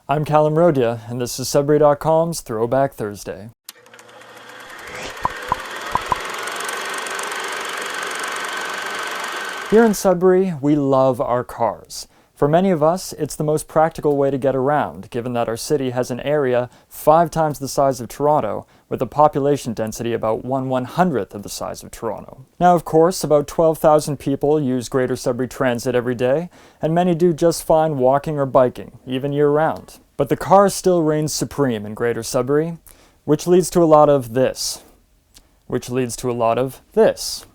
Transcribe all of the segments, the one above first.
I'm Callum Rodia, and this is Sudbury.com's Throwback Thursday. Here in Sudbury, we love our cars. For many of us, it's the most practical way to get around, given that our city has an area 5 times the size of Toronto, with a population density about 1/100th of the size of Toronto. Now, of course, about 12,000 people use Greater Sudbury Transit every day, and many do just fine walking or biking, even year-round. But the car still reigns supreme in Greater Sudbury, which leads to a lot of this, which leads to a lot of this.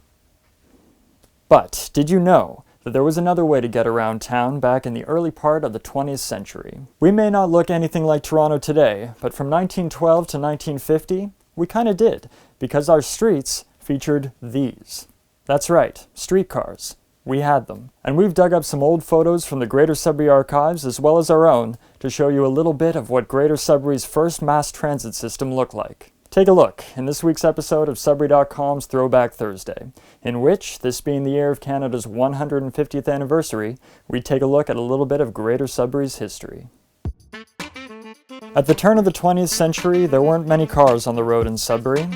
But did you know that there was another way to get around town back in the early part of the 20th century? We may not look anything like Toronto today, but from 1912 to 1950, we kinda did, because our streets featured these. That's right, streetcars. We had them. And we've dug up some old photos from the Greater Sudbury archives, as well as our own, to show you a little bit of what Greater Sudbury's first mass transit system looked like. Take a look in this week's episode of Sudbury.com's Throwback Thursday, in which, this being the year of Canada's 150th anniversary, we take a look at a little bit of Greater Sudbury's history. At the turn of the 20th century, there weren't many cars on the road in Sudbury.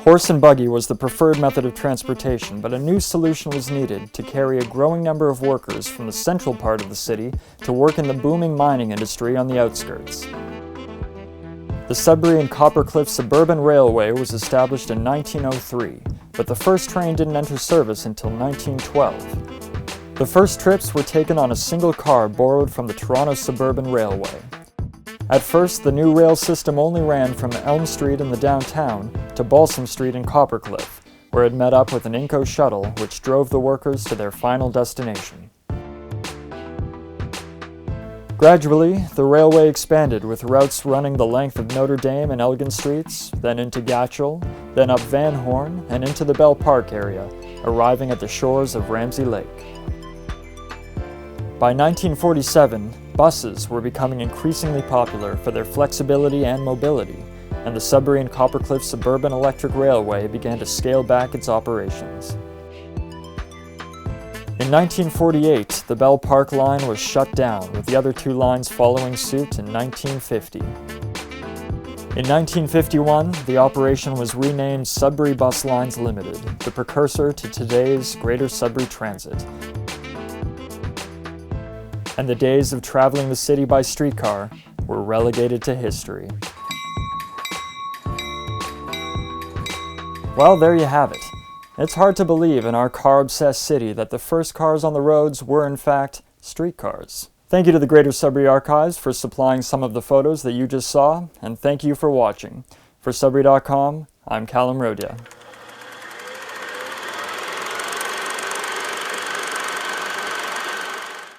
Horse and buggy was the preferred method of transportation, but a new solution was needed to carry a growing number of workers from the central part of the city to work in the booming mining industry on the outskirts. The Sudbury and Coppercliff Suburban Railway was established in 1903, but the first train didn't enter service until 1912. The first trips were taken on a single car borrowed from the Toronto Suburban Railway. At first, the new rail system only ran from Elm Street in the downtown to Balsam Street in Coppercliff, where it met up with an Inco shuttle which drove the workers to their final destination. Gradually, the railway expanded with routes running the length of Notre Dame and Elgin Streets, then into Gatchell, then up Van Horn, and into the Bell Park area, arriving at the shores of Ramsey Lake. By 1947, buses were becoming increasingly popular for their flexibility and mobility, and the Sudbury and Coppercliff Suburban Electric Railway began to scale back its operations. In 1948, the Bell Park line was shut down, with the other 2 lines following suit in 1950. In 1951, the operation was renamed Sudbury Bus Lines Limited, the precursor to today's Greater Sudbury Transit. And the days of traveling the city by streetcar were relegated to history. Well, there you have it. It's hard to believe in our car-obsessed city that the first cars on the roads were in fact streetcars. Thank you to the Greater Sudbury Archives for supplying some of the photos that you just saw, and thank you for watching. For Sudbury.com, I'm Callum Rodia.